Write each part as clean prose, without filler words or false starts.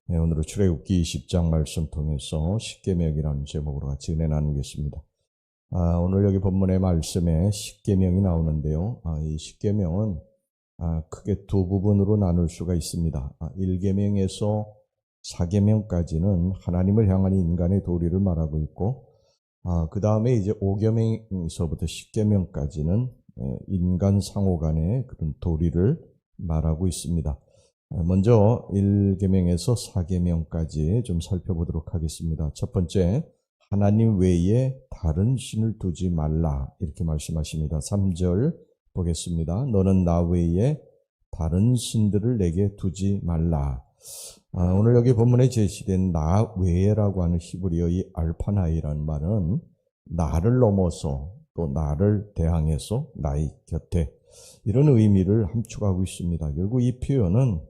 네, 오늘은 출애굽기 20장 말씀 통해서 십계명이라는 제목으로 같이 은혜 나누겠습니다. 오늘 여기 본문의 말씀에 십계명이 나오는데요. 이 십계명은 크게 두 부분으로 나눌 수가 있습니다. 1계명에서 4계명까지는 하나님을 향한 인간의 도리를 말하고 있고, 그 다음에 이제 5계명에서부터 10계명까지는 인간 상호 간의 그런 도리를 말하고 있습니다. 먼저 1계명에서 4계명까지 좀 살펴보도록 하겠습니다. 첫 번째, 하나님 외에 다른 신을 두지 말라 이렇게 말씀하십니다. 3절 보겠습니다. 너는 나 외에 다른 신들을 내게 두지 말라. 오늘 여기 본문에 제시된 나 외에라고 하는 히브리어의 알파나이라는 말은 나를 넘어서 또 나를 대항해서 나의 곁에, 이런 의미를 함축하고 있습니다. 결국 이 표현은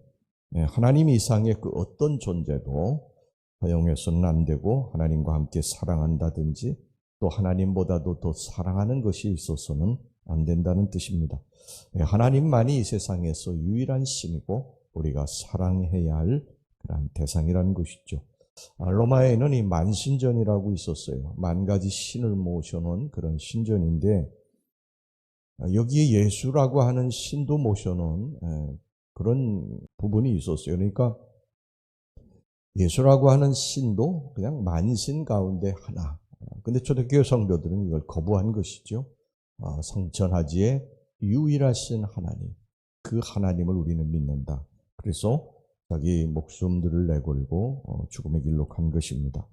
하나님 이상의 그 어떤 존재도 허용해서는 안 되고, 하나님과 함께 사랑한다든지 또 하나님보다도 더 사랑하는 것이 있어서는 안 된다는 뜻입니다. 하나님만이 이 세상에서 유일한 신이고 우리가 사랑해야 할 그런 대상이라는 것이죠. 로마에는 이 만신전이라고 있었어요. 만 가지 신을 모셔놓은 그런 신전인데, 여기에 예수라고 하는 신도 모셔놓은 그런 부분이 있었어요. 그러니까 예수라고 하는 신도 그냥 만신 가운데 하나. 근데 초대교회 성도들은 이걸 거부한 것이죠. 성천하지의 유일하신 하나님, 그 하나님을 우리는 믿는다. 그래서 자기 목숨들을 내걸고 죽음의 길로 간 것입니다.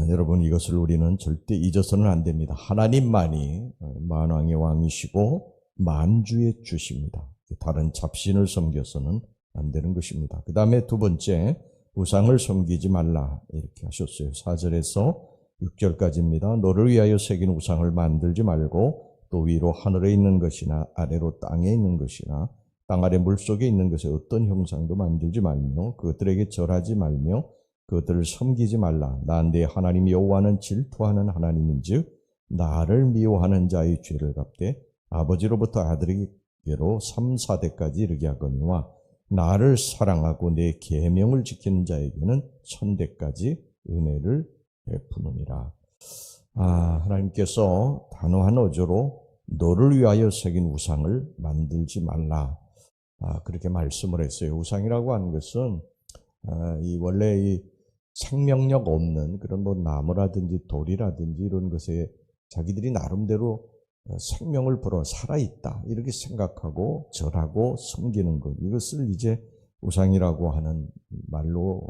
여러분, 이것을 우리는 절대 잊어서는 안 됩니다. 하나님만이 만왕의 왕이시고 만주의 주십니다. 다른 잡신을 섬겨서는 안 되는 것입니다. 그 다음에 두 번째, 우상을 섬기지 말라 이렇게 하셨어요. 4절에서 6절까지입니다. 너를 위하여 새긴 우상을 만들지 말고 또 위로 하늘에 있는 것이나 아래로 땅에 있는 것이나 땅 아래 물속에 있는 것에 어떤 형상도 만들지 말며 그것들에게 절하지 말며 그것들을 섬기지 말라. 나 내 하나님 여호와는 질투하는 하나님인즉 나를 미워하는 자의 죄를 갚되 아버지로부터 아들에게로 3, 4대까지 이르게 하거니와 나를 사랑하고 내 계명을 지키는 자에게는 1000대까지 은혜를 베푸느니라. 하나님께서 단호한 어조로 너를 위하여 새긴 우상을 만들지 말라, 그렇게 말씀을 했어요. 우상이라고 하는 것은 원래 이 생명력 없는 그런 나무라든지 돌이라든지 이런 것에 자기들이 나름대로 생명을 불어 살아있다 이렇게 생각하고 절하고 섬기는 것, 이것을 이제 우상이라고 하는 말로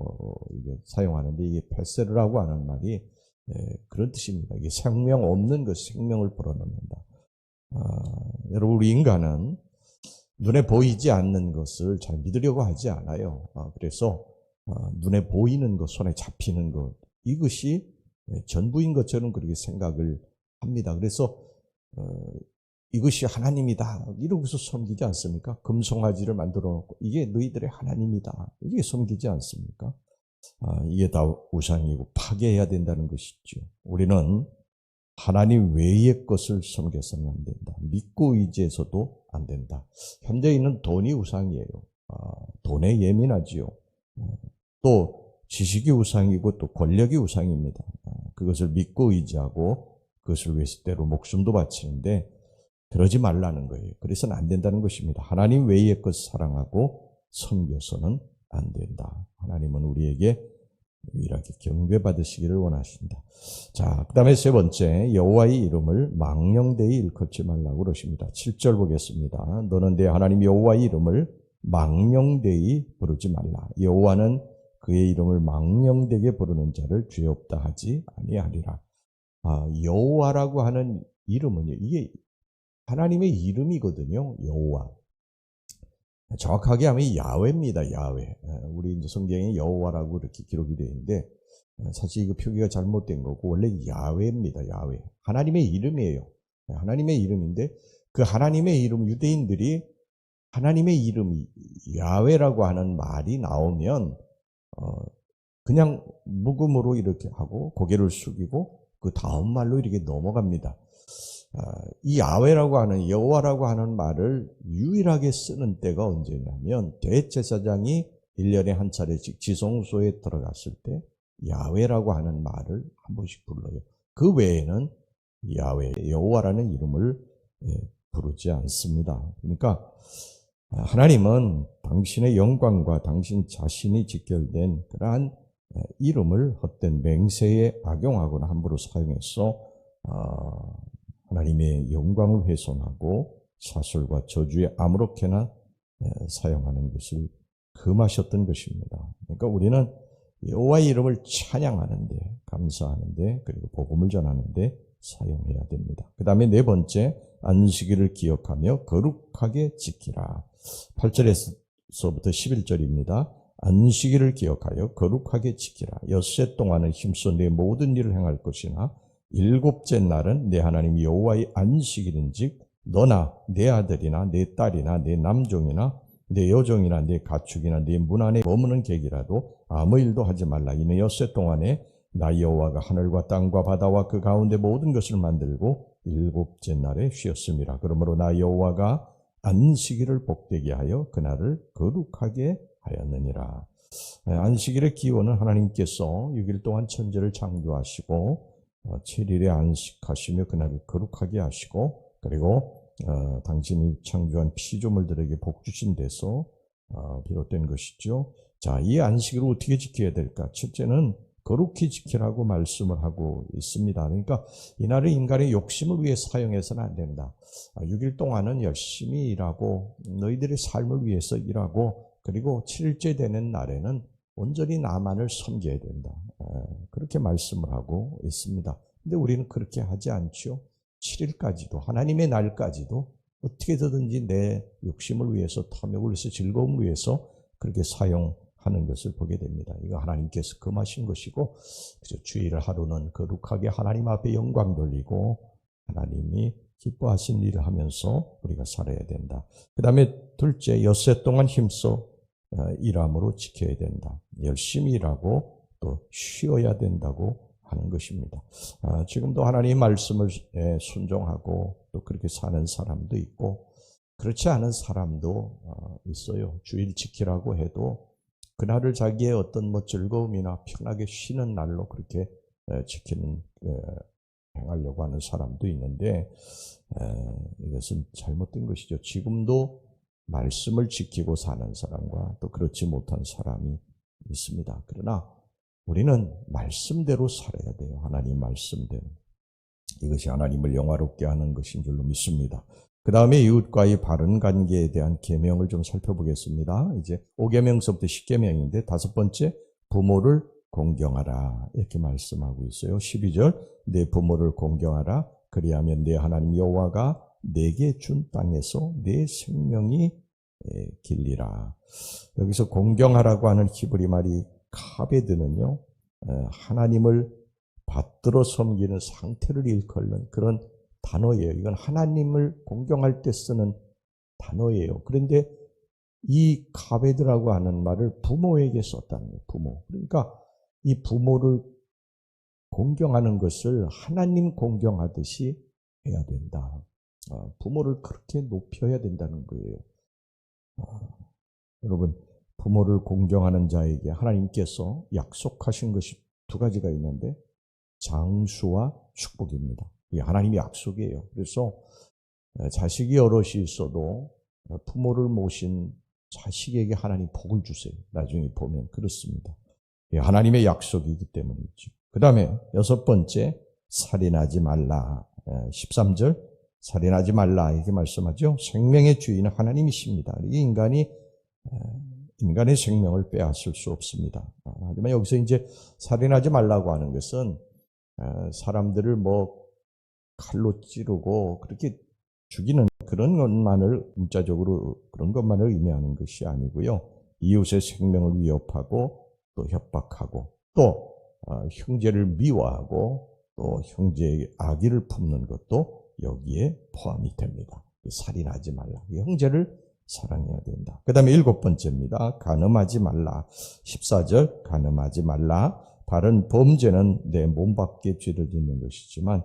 이게 사용하는데, 이게 페세르라고 하는 말이 그런 뜻입니다. 이게 생명 없는 것, 생명을 불어넣는다. 여러분, 우리 인간은 눈에 보이지 않는 것을 잘 믿으려고 하지 않아요. 그래서 눈에 보이는 것, 손에 잡히는 것, 이것이 전부인 것처럼 그렇게 생각을 합니다. 그래서 이것이 하나님이다 이러고서 섬기지 않습니까? 금송아지를 만들어 놓고 이게 너희들의 하나님이다 이렇게 섬기지 않습니까? 이게 다 우상이고 파괴해야 된다는 것이죠. 우리는 하나님 외의 것을 섬겨서는 안 된다. 믿고 의지해서도 안 된다. 현대인은 돈이 우상이에요. 돈에 예민하지요. 또 지식이 우상이고 또 권력이 우상입니다. 그것을 믿고 의지하고 그것을 위해서 때로 목숨도 바치는데 그러지 말라는 거예요. 그래서는 안 된다는 것입니다. 하나님 외의 것을 사랑하고 섬겨서는 안 된다. 하나님은 우리에게 유일하게 경배받으시기를 원하신다. 자, 그 다음에 세 번째, 여호와의 이름을 망령되이 일컫지 말라고 그러십니다. 7절 보겠습니다. 너는 내 하나님 여호와의 이름을 망령되이 부르지 말라. 여호와는 그의 이름을 망령되게 부르는 자를 죄 없다 하지 아니하리라. 여호와라고 하는 이름은요, 이게 하나님의 이름이거든요. 여호와. 정확하게 하면 야훼입니다. 야훼. 우리 이제 성경에 여호와라고 이렇게 기록이 되어 있는데 사실 이거 표기가 잘못된 거고 원래 야훼입니다. 야훼. 하나님의 이름이에요. 하나님의 이름인데 그 하나님의 이름, 유대인들이 하나님의 이름이 야훼라고 하는 말이 나오면 그냥 묵음으로 이렇게 하고 고개를 숙이고 그 다음 말로 이렇게 넘어갑니다. 이 야훼라고 하는, 여호와라고 하는 말을 유일하게 쓰는 때가 언제냐면 대제사장이 1년에 한 차례씩 지성소에 들어갔을 때 야훼라고 하는 말을 한 번씩 불러요. 그 외에는 야훼, 여호와라는 이름을 부르지 않습니다. 그러니까 하나님은 당신의 영광과 당신 자신이 직결된 그러한 이름을 헛된 맹세에 악용하거나 함부로 사용해서 하나님의 영광을 훼손하고 사술과 저주에 아무렇게나 사용하는 것을 금하셨던 것입니다. 그러니까 우리는 여호와의 이름을 찬양하는데, 감사하는데, 그리고 복음을 전하는데 사용해야 됩니다. 그 다음에 네 번째, 안식일을 기억하며 거룩하게 지키라. 8절에서부터 11절입니다. 안식일을 기억하여 거룩하게 지키라. 엿새 동안은 힘써 내 모든 일을 행할 것이나 일곱째 날은 내 하나님 여호와의 안식일인즉 너나 내 아들이나 내 딸이나 내 남종이나 내 여종이나 내 가축이나 내 문 안에 머무는 객이라도 아무 일도 하지 말라. 이는 엿새 동안에 나 여호와가 하늘과 땅과 바다와 그 가운데 모든 것을 만들고 일곱째 날에 쉬었음이라. 그러므로 나 여호와가 안식일을 복되게 하여 그날을 거룩하게 하였느니라. 안식일의 기원은 하나님께서 6일 동안 천지를 창조하시고 7일에 안식하시며 그날을 거룩하게 하시고 그리고 당신이 창조한 피조물들에게 복 주신 데서 비롯된 것이죠. 자, 이 안식일을 어떻게 지켜야 될까? 첫째는 거룩히 지키라고 말씀을 하고 있습니다. 그러니까 이날을 인간의 욕심을 위해 사용해서는 안 된다. 6일 동안은 열심히 일하고 너희들의 삶을 위해서 일하고 그리고 7일째 되는 날에는 온전히 나만을 섬겨야 된다. 그렇게 말씀을 하고 있습니다. 근데 우리는 그렇게 하지 않죠. 7일까지도 하나님의 날까지도 어떻게 해서든지 내 욕심을 위해서 탐욕을 위해서 즐거움을 위해서 그렇게 사용하는 것을 보게 됩니다. 이거 하나님께서 금하신 것이고 주일 하루는 거룩하게 하나님 앞에 영광 돌리고 하나님이 기뻐하신 일을 하면서 우리가 살아야 된다. 그 다음에 둘째, 엿새 동안 힘써 일함으로 지켜야 된다. 열심히 일하고 또 쉬어야 된다고 하는 것입니다. 지금도 하나님의 말씀을 순종하고 또 그렇게 사는 사람도 있고 그렇지 않은 사람도 있어요. 주일 지키라고 해도 그날을 자기의 어떤 즐거움이나 편하게 쉬는 날로 그렇게 지키는 행하려고 하는 사람도 있는데 이것은 잘못된 것이죠. 지금도 말씀을 지키고 사는 사람과 또 그렇지 못한 사람이 있습니다. 그러나 우리는 말씀대로 살아야 돼요. 하나님 말씀대로. 이것이 하나님을 영화롭게 하는 것인 줄로 믿습니다. 그 다음에 이웃과의 바른 관계에 대한 계명을 좀 살펴보겠습니다. 이제 5계명서부터 10계명인데 다섯 번째, 부모를 공경하라 이렇게 말씀하고 있어요. 12절, 내 부모를 공경하라. 그리하면 내 하나님 여호와가 내게 준 땅에서 내 생명이 길리라. 여기서 공경하라고 하는 히브리 말이 카베드는요, 하나님을 받들어 섬기는 상태를 일컬는 그런 단어예요. 이건 하나님을 공경할 때 쓰는 단어예요. 그런데 이 카베드라고 하는 말을 부모에게 썼다는 거예요. 부모. 그러니까 이 부모를 공경하는 것을 하나님 공경하듯이 해야 된다. 부모를 그렇게 높여야 된다는 거예요. 여러분, 부모를 공경하는 자에게 하나님께서 약속하신 것이 두 가지가 있는데 장수와 축복입니다. 이게 하나님의 약속이에요. 그래서 자식이 여럿이 있어도 부모를 모신 자식에게 하나님 복을 주세요. 나중에 보면 그렇습니다. 하나님의 약속이기 때문이죠. 그 다음에 여섯 번째, 살인하지 말라. 13절, 살인하지 말라 이렇게 말씀하죠. 생명의 주인은 하나님이십니다. 이 인간의 생명을 빼앗을 수 없습니다. 하지만 여기서 이제 살인하지 말라고 하는 것은 사람들을 칼로 찌르고 그렇게 죽이는 그런 것만을 문자적으로 그런 것만을 의미하는 것이 아니고요. 이웃의 생명을 위협하고 또 협박하고 또 형제를 미워하고 또 형제의 악의를 품는 것도 여기에 포함이 됩니다. 살인하지 말라. 형제를 사랑해야 된다. 그 다음에 일곱 번째입니다. 간음하지 말라. 14절, 간음하지 말라. 바른 범죄는 내 몸 밖에 죄를 짓는 것이지만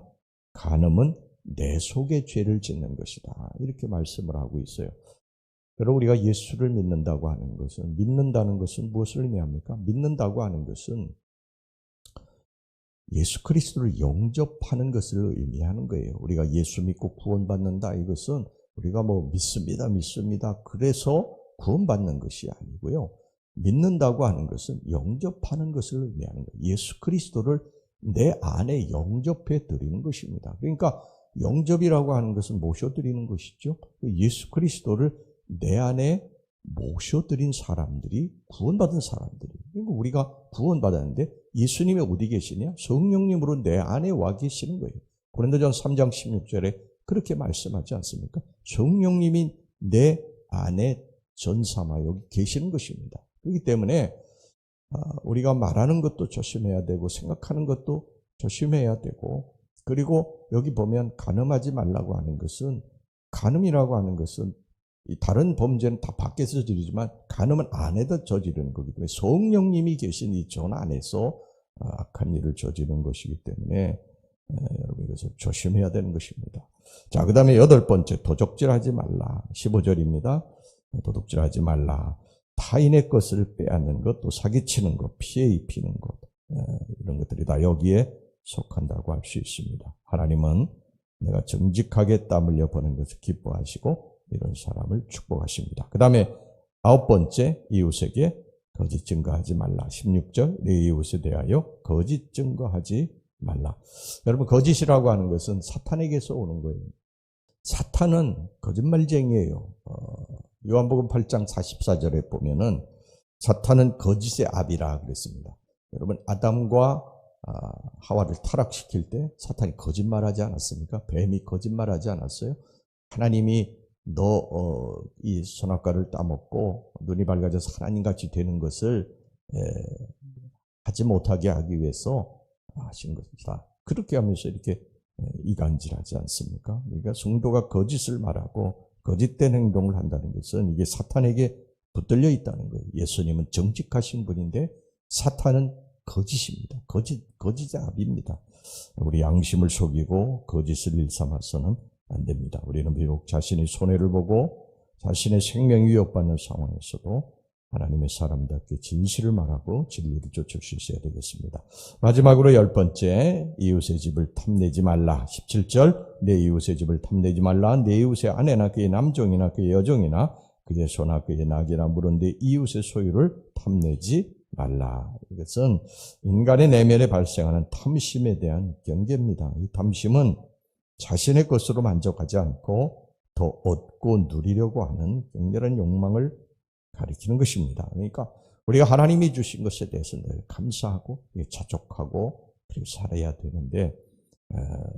간음은 내 속에 죄를 짓는 것이다. 이렇게 말씀을 하고 있어요. 여러분, 우리가 예수를 믿는다고 하는 것은, 믿는다는 것은 무엇을 의미합니까? 믿는다고 하는 것은 예수 그리스도를 영접하는 것을 의미하는 거예요. 우리가 예수 믿고 구원받는다, 이것은 우리가 믿습니다. 그래서 구원받는 것이 아니고요. 믿는다고 하는 것은 영접하는 것을 의미하는 거예요. 예수 그리스도를 내 안에 영접해 드리는 것입니다. 그러니까 영접이라고 하는 것은 모셔드리는 것이죠. 예수 그리스도를 내 안에 모셔드린 사람들이 구원받은 사람들이. 그러니까 우리가 구원받았는데 예수님이 어디 계시냐? 성령님으로 내 안에 와 계시는 거예요. 고린도전서 3장 16절에 그렇게 말씀하지 않습니까? 성령님이 내 안에 전삼아 여기 계시는 것입니다. 그렇기 때문에 우리가 말하는 것도 조심해야 되고 생각하는 것도 조심해야 되고, 그리고 여기 보면 간음하지 말라고 하는 것은, 간음이라고 하는 것은 다른 범죄는 다 밖에서 저지르지만 간음은 안에다 저지르는 거기 때문에 성령님이 계신 이 전 안에서 악한 일을 저지르는 것이기 때문에 여러분 이것을 조심해야 되는 것입니다. 자, 그 다음에 8번째, 도적질하지 말라. 15절입니다. 도둑질하지 말라. 타인의 것을 빼앗는 것, 또 사기치는 것, 피해 입히는 것, 이런 것들이 다 여기에 속한다고 할 수 있습니다. 하나님은 내가 정직하게 땀 흘려 버는 것을 기뻐하시고 이런 사람을 축복하십니다. 그 다음에 9번째, 이웃에게 거짓 증거하지 말라. 16절, 내 이웃에 대하여 거짓 증거하지 말라. 여러분, 거짓이라고 하는 것은 사탄에게서 오는 거예요. 사탄은 거짓말쟁이에요. 요한복음 8장 44절에 보면은 사탄은 거짓의 아비라 그랬습니다. 여러분, 아담과 하와를 타락시킬 때 사탄이 거짓말하지 않았습니까? 뱀이 거짓말하지 않았어요? 하나님이 너 이 선악과를 따먹고 눈이 밝아져서 하나님같이 되는 것을 하지 못하게 하기 위해서 하신 것이다. 그렇게 하면서 이렇게 이간질하지 않습니까? 그러니까 성도가 거짓을 말하고 거짓된 행동을 한다는 것은 이게 사탄에게 붙들려 있다는 거예요. 예수님은 정직하신 분인데 사탄은 거짓입니다. 거짓의 아비입니다. 우리 양심을 속이고 거짓을 일삼아서는 안 됩니다. 우리는 비록 자신이 손해를 보고 자신의 생명이 위협받는 상황에서도 하나님의 사람답게 진실을 말하고 진리를 쫓을 수 있어야 되겠습니다. 마지막으로 10번째, 이웃의 집을 탐내지 말라. 17절, 내 이웃의 집을 탐내지 말라. 내 이웃의 아내나 그의 남종이나 그의 여종이나 그의 소나 그의 낙이나 물은 내 이웃의 소유를 탐내지 말라. 이것은 인간의 내면에 발생하는 탐심에 대한 경계입니다. 이 탐심은 자신의 것으로 만족하지 않고 더 얻고 누리려고 하는 격렬한 욕망을 가리키는 것입니다. 그러니까 우리가 하나님이 주신 것에 대해서 늘 감사하고 자족하고 그렇게 살아야 되는데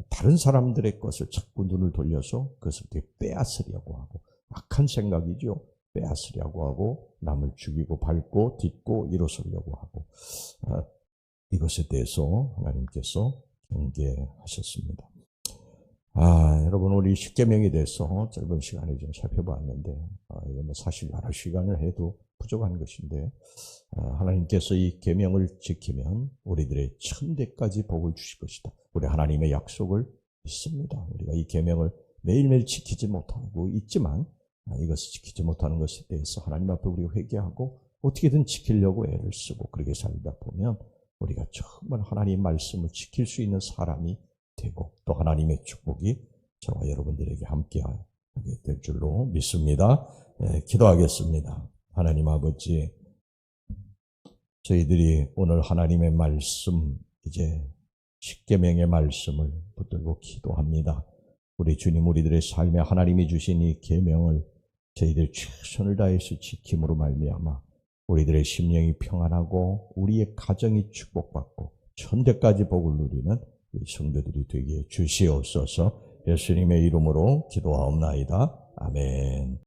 다른 사람들의 것을 자꾸 눈을 돌려서 그것을 빼앗으려고 하고, 악한 생각이죠. 빼앗으려고 하고 남을 죽이고 밟고 딛고 일어서려고 하고, 이것에 대해서 하나님께서 경계하셨습니다. 여러분, 우리 십계명에 대해서 짧은 시간에 좀 살펴봤는데, 이건 사실 여러 시간을 해도 부족한 것인데, 하나님께서 이 계명을 지키면 우리들의 천대까지 복을 주실 것이다. 우리 하나님의 약속을 믿습니다. 우리가 이 계명을 매일매일 지키지 못하고 있지만, 이것을 지키지 못하는 것에 대해서 하나님 앞에 우리가 회개하고 어떻게든 지키려고 애를 쓰고 그렇게 살다 보면 우리가 정말 하나님의 말씀을 지킬 수 있는 사람이 되고 또 하나님의 축복이 저와 여러분들에게 함께하게 될 줄로 믿습니다. 기도하겠습니다. 하나님 아버지, 저희들이 오늘 하나님의 말씀, 이제 십계명의 말씀을 붙들고 기도합니다. 우리 주님, 우리들의 삶에 하나님이 주신 이 계명을 저희들 최선을 다해서 지킴으로 말미암아 우리들의 심령이 평안하고 우리의 가정이 축복받고 천대까지 복을 누리는 우리 성도들이 되게 주시옵소서. 예수님의 이름으로 기도하옵나이다. 아멘.